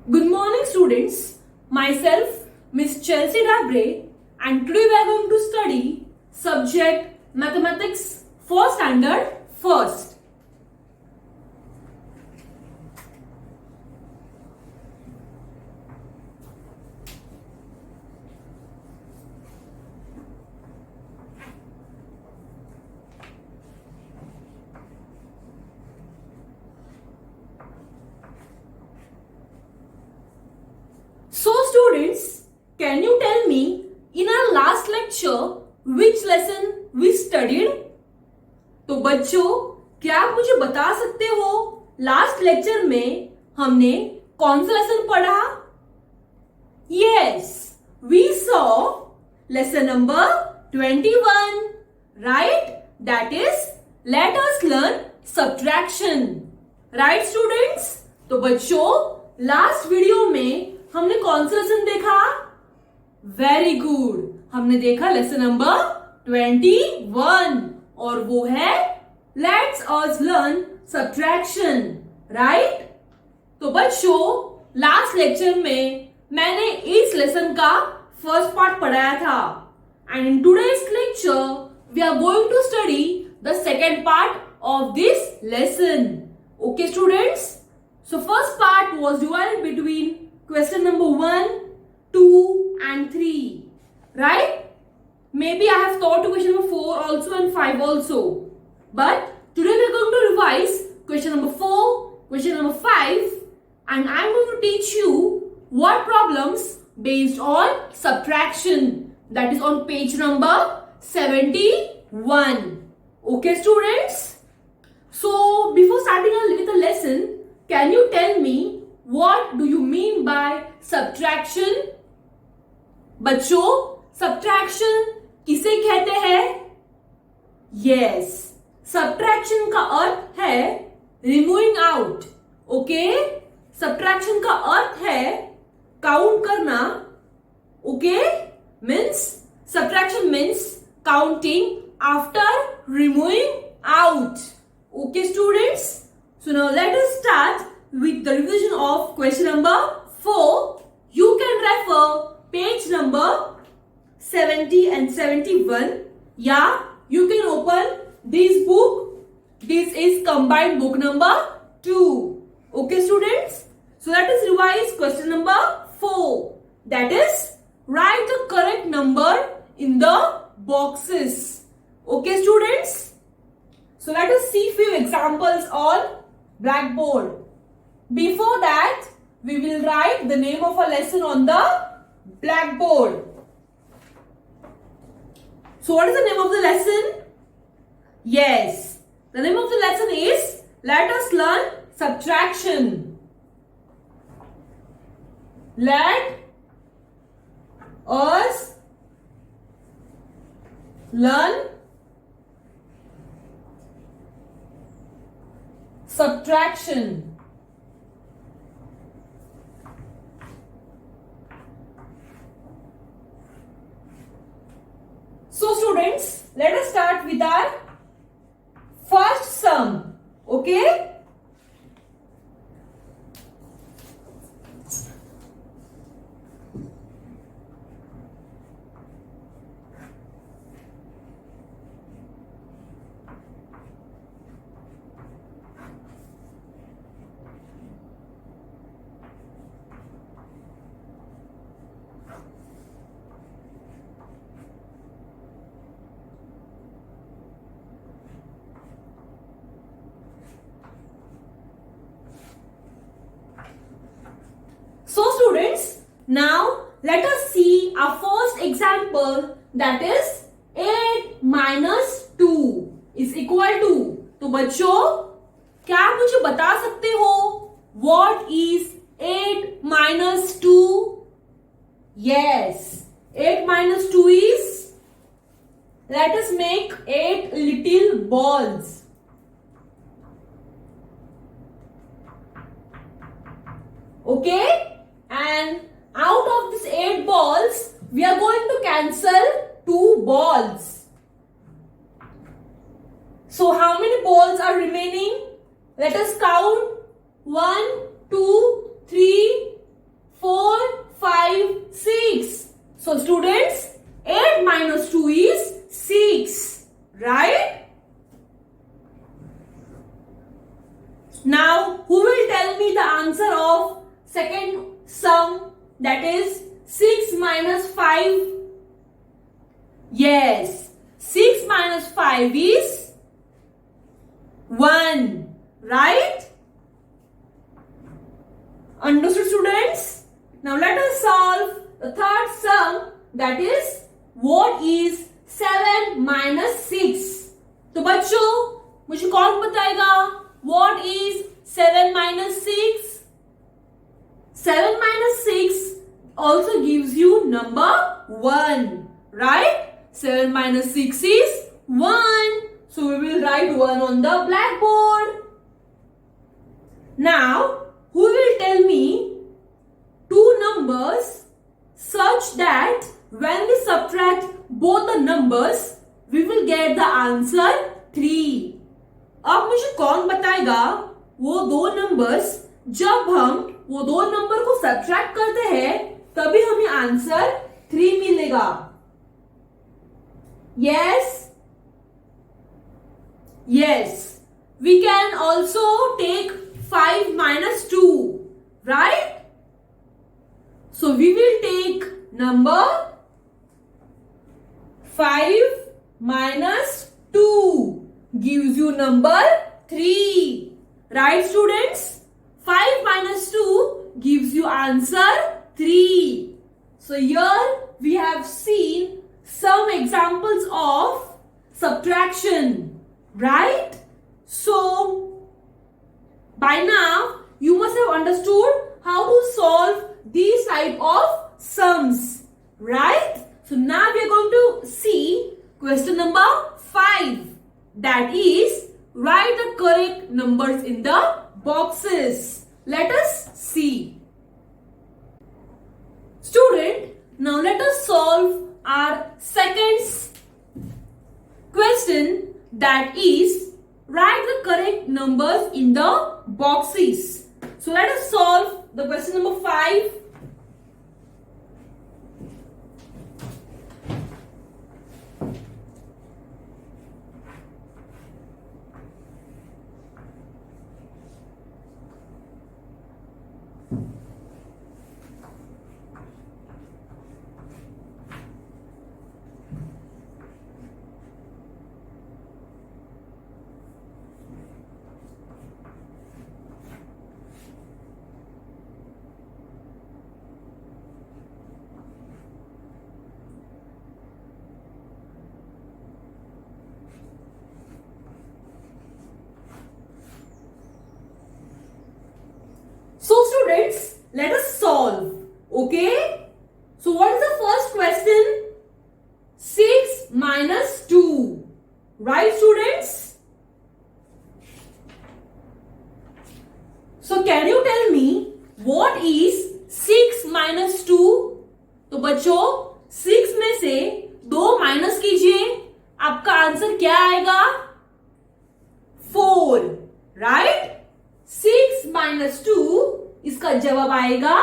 Good morning, students. Myself, Miss Chelsea Dabre, and today we are going to study subject Mathematics for Standard First. So, students, can you tell me in our last lecture which lesson we studied? तो बच्चों, क्या आप मुझे बता सकते हो last lecture में हमने कौन सा लेसन पढ़ा? Yes, we saw lesson number 21, right? That is, let us learn subtraction. Right, students? तो बच्चों, लास्ट वीडियो में हमने कौन सा लेसन देखा? वेरी गुड, हमने देखा लेसन नंबर 21 और वो है let's us learn subtraction, right? तो बच्चों, लास्ट लेक्चर में मैंने इस लेसन का फर्स्ट पार्ट पढ़ाया था and in today's lecture we are going to study the second part of this lesson. Okay students, so first part was divided between question number 1, 2 and 3, right? Maybe I have taught you question number 4 also and 5 also, but today we are going to revise question number 4, question number 5, and I am going to teach you what problems based on subtraction, that is on page number 71. Okay students, so before starting with the lesson, can you tell me what do you mean by subtraction? बच्चों, subtraction किसे कहते हैं? Yes, subtraction का अर्थ है removing out. Okay? Subtraction का अर्थ है count करना. Okay? Subtraction means counting after removing out. Okay students? So now let us start with the revision of question number 4. You can refer page number 70 and 71. Yeah, you can open this book. This is combined book number 2. Okay students, so let us revise question number 4. That is, write the correct number in the boxes. Okay students, so let us see few examples on blackboard. Before that, we will write the name of a lesson on the blackboard. So what is the name of the lesson? Yes, the name of the lesson is Let us learn subtraction. Let us learn subtraction. So students, let us start with our first sum. Okay? So students, now let us see our first example, that is 8 minus 2 is equal to. तो बच्चों, क्या आप मुझे बता सकते हो what is 8 minus 2? Yes, 8 minus 2 is, let us make 8 little balls. Okay? And out of these 8 balls, we are going to cancel 2 balls. So how many balls are remaining? Let us count. 1, 2, 3, answer of second sum, that is 6 minus 5? Yes, 6 minus 5 is 1, right? Understood, students? Now let us solve the third sum, that is what is 7 minus 6? तो बच्चों मुझे कौन बताएगा what is 7 minus 6? 7 minus 6 also gives you number 1, right? 7 minus 6 is 1. So we will write 1 on the blackboard. Now, who will tell me two numbers such that when we subtract both the numbers, we will get the answer 3. अब मुझे कौन बताएगा वो दो numbers जब हम वो दो नंबर को सब्ट्रैक्ट करते हैं तभी हमें आंसर 3 मिलेगा. Yes, we can also take 5 minus 2, right? So we will take number 5 minus 2 gives you number 3. Right, students? 5 minus 2 gives you answer 3. So here we have seen some examples of subtraction, right? So by now you must have understood how to solve these type of sums, right? So now we are going to see question number 5, that is write the correct numbers in the boxes. Let us see. Student, now let us solve our second question, that is write the correct numbers in the boxes. So let us solve the question number 5. So students, let us solve. Okay? So what is the first question? 6 minus 2. Right, students? So can you tell me what is 6 minus 2? तो बच्चों 6 में से 2 minus कीजिए, आपका answer क्या आएगा? 4. Right? 6 minus 2 इसका जवाब आएगा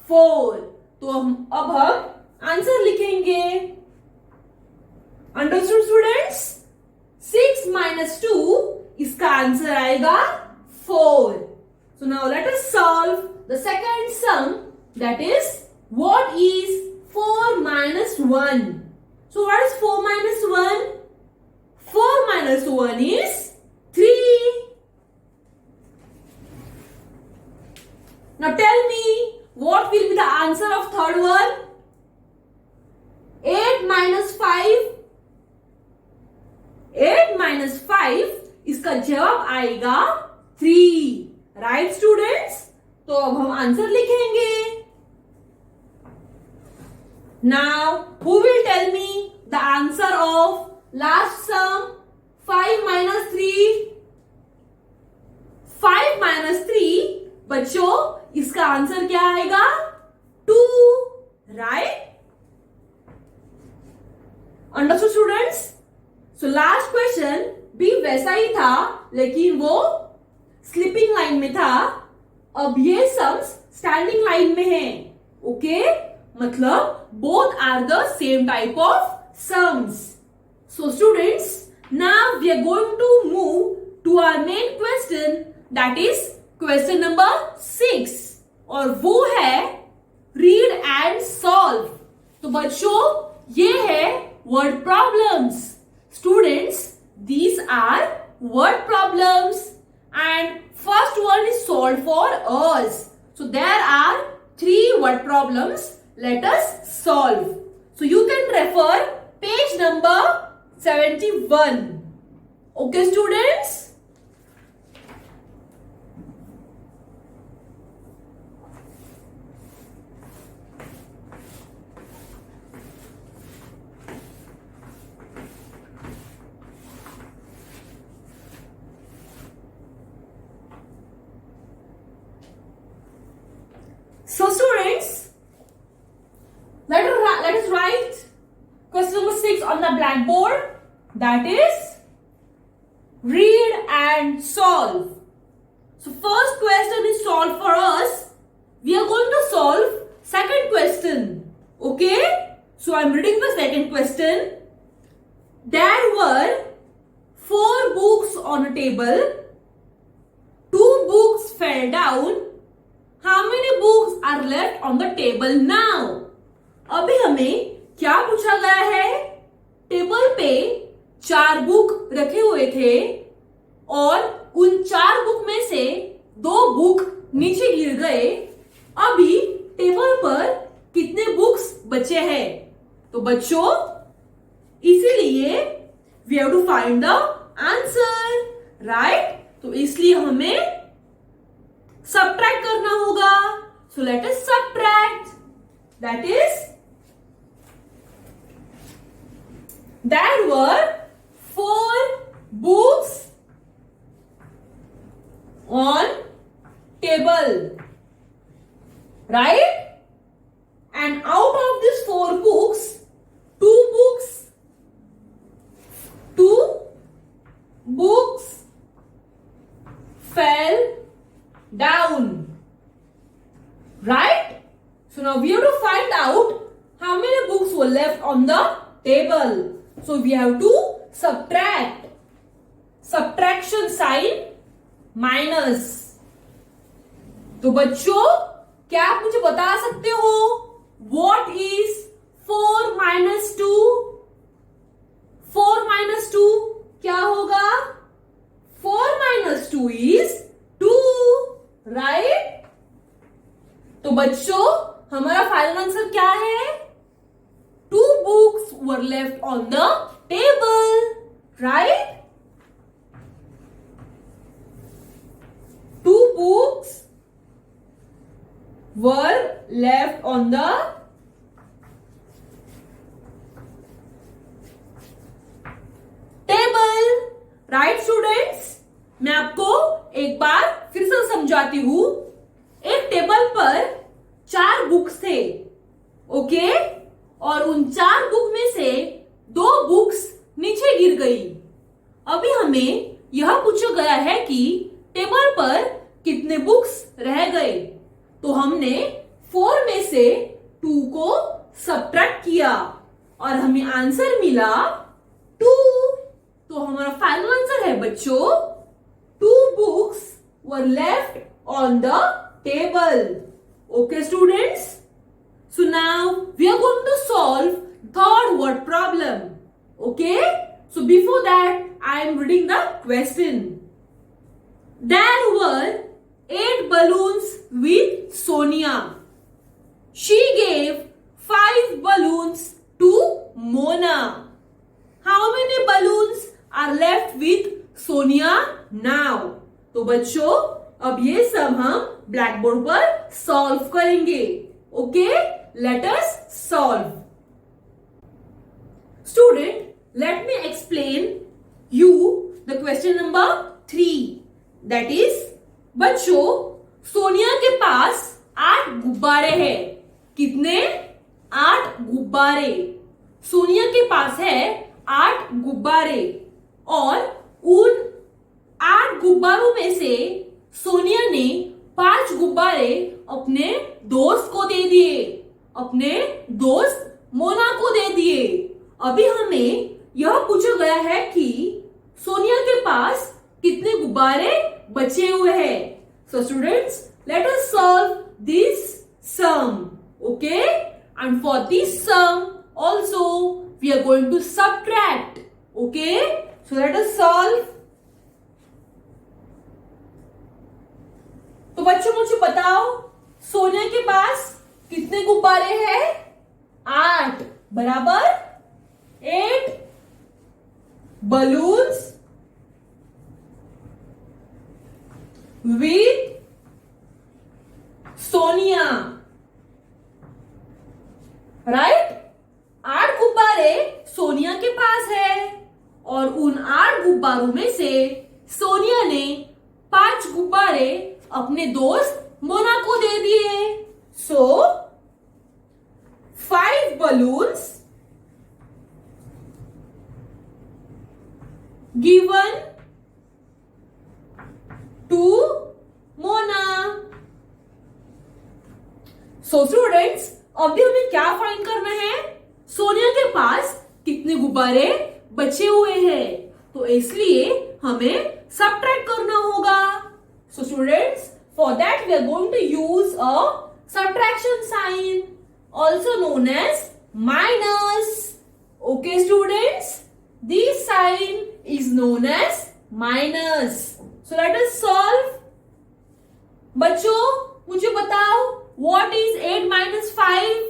4. तो अब हम आंसर लिखेंगे. Understood students? 6 minus 2 इसका आंसर आएगा 4. So now let us solve the second sum, that is what is 4 minus 1? So what is 4 minus 1? 4 minus 1 is 3. Now tell me what will be the answer of third one? 8 minus 5. 8 minus 5 इसका जवाब आएगा 3. Right students? तो अब हम answer लिखेंगे. Now who will tell me the answer of last sum? 5 minus 3. 5 minus 3 बच्चों इसका answer क्या आएगा? 2. Right? Understood students? So last question भी वैसा ही था, लेकिन वो स्लीपिंग लाइन में था. अब ये सम्स स्टैंडिंग लाइन में है. ओके? मतलब both are the same type of sums. So students, now we are going to move to our main question, that is question number 6. और वो है रीड एंड सॉल्व। तो बच्चों ये है word problems. Students, these are word problems and first one is solve for us. So there are 3 word problems. Let us solve. So you can refer page number 71. Okay, students? So students, let us write question number 6 on the blackboard. That is read and solve. So first question is solved for us. We are going to solve second question. Okay? So I am reading the second question. There were 4 books on a table. 2 books fell down. How many books are left on the table now? अभी हमें क्या पूछा गया है? Table पे 4 book रखे हुए थे और उन 4 बुक में से 2 बुक नीचे गिर गए। अभी टेबल पर कितने बुक्स बचे हैं? तो बच्चों इसीलिए we have to find the answer, right? तो इसलिए हमें subtract करना होगा. So let us subtract. That is, there were 4 books on table, right? And out of these 4 books, 2 books fell down, right? So now we have to find out how many books were left on the table. So we have to subtract. Subtraction sign minus. तो बच्चों क्या आप मुझे बता सकते हो what is 4 minus 2? 4 minus 2 क्या होगा? 4 minus 2 is 2, right? तो बच्चों हमारा फाइनल आंसर क्या है? 2 books were left on the table, right? 2 books were left on the table, right students? मैं आपको एक बार फिर से समझाती हूं. एक टेबल पर 4 बुक्स थे, ओके? और उन 4 बुक में से 2 बुक्स नीचे गिर गई. अभी हमें यह पूछा गया है कि टेबल पर कितने बुक्स रह गए. तो हमने 4 में से 2 को सब्ट्रैक्ट किया और हमें आंसर मिला 2. तो हमारा फाइनल आंसर है बच्चों 2 books were left on the table. Okay students? So now we are going to solve third word problem. Okay? So before that I am reading the question. There were 8 balloons with Sonia. She gave 5 balloons to Mona. How many balloons are left with Sonia now? तो बच्चों अब ये सब हम black board पर solve करेंगे. Okay, let us solve. Student, let me explain you the question number 3. That is, बच्चों सोनिया के पास 8 गुब्बारे हैं. कितने? 8 गुब्बारे. सोनिया के पास है 8 गुब्बारे और उन 8 गुब्बारों में से सोनिया ने 5 गुब्बारे अपने दोस्त को दे दिए, अपने दोस्त मोना को दे दिए. अभी हमें यह पूछा गया है कि सोनिया के पास कितने गुब्बारे बचे हुए हैं. So students, let us solve this sum. Okay? And for this sum also we are going to subtract. Okay? So let us solve. तो बच्चों मुझे बताओ सोनिया के पास कितने गुब्बारे हैं? 8 बराबर 8 balloons with सोनिया. राइट? 8 गुब्बारे सोनिया के पास है और उन 8 गुब्बारों में से सोनिया ने 5 गुब्बारे अपने दोस्त मोना को दे दिए. सो 5 balloons given to Mona. So students अभी हमें क्या फाइंड करना है? सोनिया के पास कितने गुब्बारे बचे हुए हैं, तो इसलिए हमें सब्ट्रैक्ट करना होगा. So students, for that we are going to use a subtraction sign, also known as minus. Okay students, this sign is known as minus. So let us solve. बच्चों मुझे बताओ what is 8 minus 5?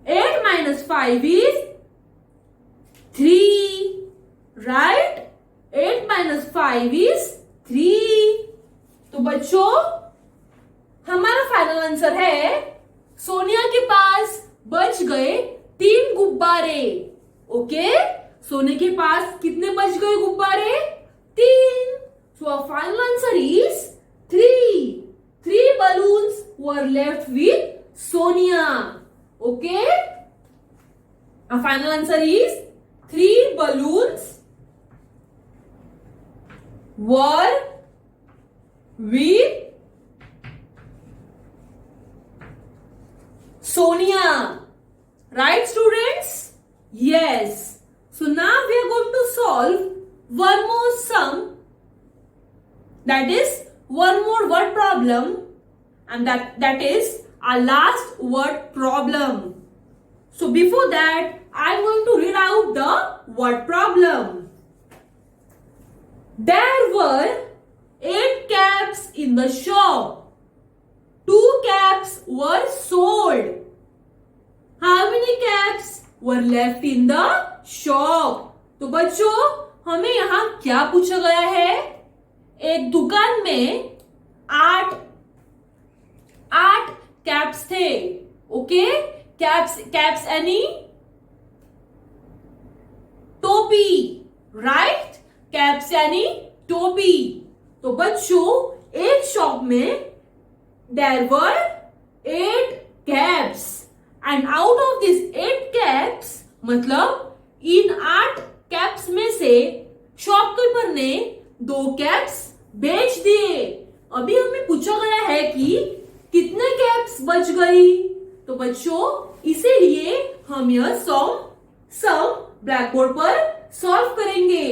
8 minus 5 is 3. Right? 8 minus 5 is 3. तो बच्चों हमारा final answer है सोनिया के पास बच गए 3 गुब्बारे. ओके? सोनिया के पास कितने बच गए गुब्बारे? 3. So our final answer is 3. 3 balloons were left with Sonia. Okay? Our final answer is 3 balloons were with Sonia. Right students? Yes. So now we are going to solve one more sum, that is one more word problem, and that is our last word problem. So before that I am going to read out the word problem. There were 8 caps in the shop. 2 caps were sold. How many caps were left in the shop? तो बच्चों हमें यहाँ क्या पूछा गया है? एक दुकान में 8 कैप्स थे. ओके? कैप्स यानी टोपी. राइट? कैप्स यानी टोपी. तो बच्चों एक शॉप में there were 8 caps and out of these 8 caps मतलब इन 8 कैप्स में से शॉपकीपर ने 2 कैप्स बेच दिए. अभी हमें पूछा गया है कि कितने कैप्स बच गई. तो बच्चों इसीलिए हम यह सम ब्लैक बोर्ड पर सॉल्व करेंगे.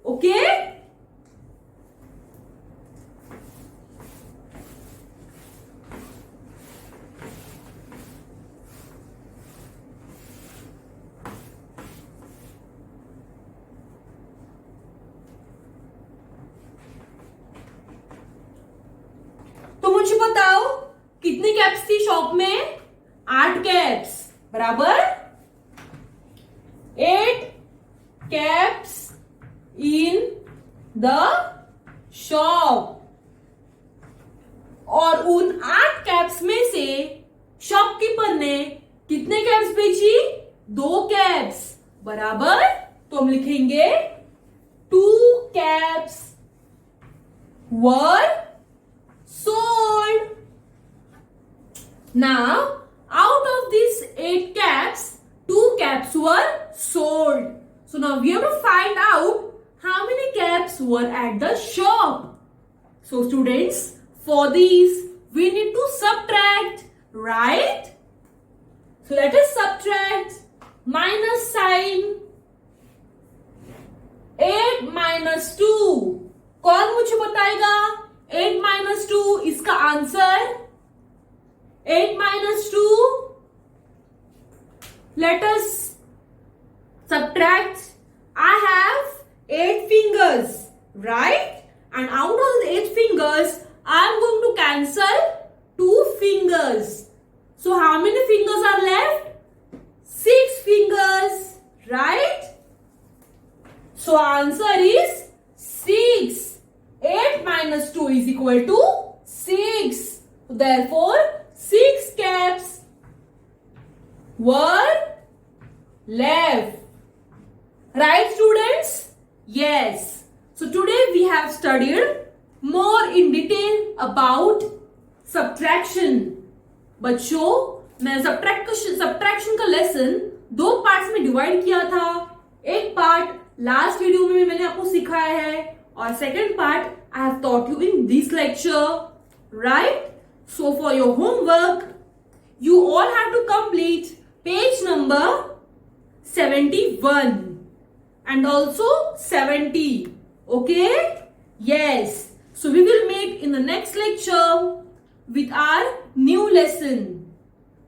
ओके? तो मुझे बताओ कितनी कैप्स थी शॉप में? 8 कैप्स बराबर 8 कैप्स इन द शॉप. और उन 8 कैप्स में से शॉपकीपर ने कितने कैप्स बेची? 2 कैप्स बराबर. तो हम लिखेंगे 2 caps were sold. Now, out of these 8 caps, 2 caps were sold. So now we have to find out how many caps were at the shop. So students, for these we need to subtract, right? So let us subtract. Minus sign. 8 minus 2. कौन मुझे बताएगा? 8 minus 2 इसका answer 8 minus 2. Let us subtract. I have 8 fingers, right? And out of the 8 fingers, I am going to cancel 2 fingers. So how many fingers are left? 6 fingers, right? So answer is 6. 8 minus 2 is equal to 6. Therefore, 6 caps were left. Right, students? Yes. So today we have studied more in detail about subtraction. बच्चों, मैं subtraction का lesson 2 parts में divide किया था. एक part last video में मैंने आपको सिखाया है और second part I have taught you in this lecture, right? So for your homework, you all have to complete page number 71 and also 70. Okay? Yes. So we will meet in the next lecture with our new lesson.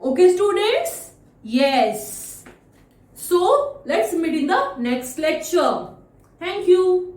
Okay, students? Yes. So let's meet in the next lecture. Thank you.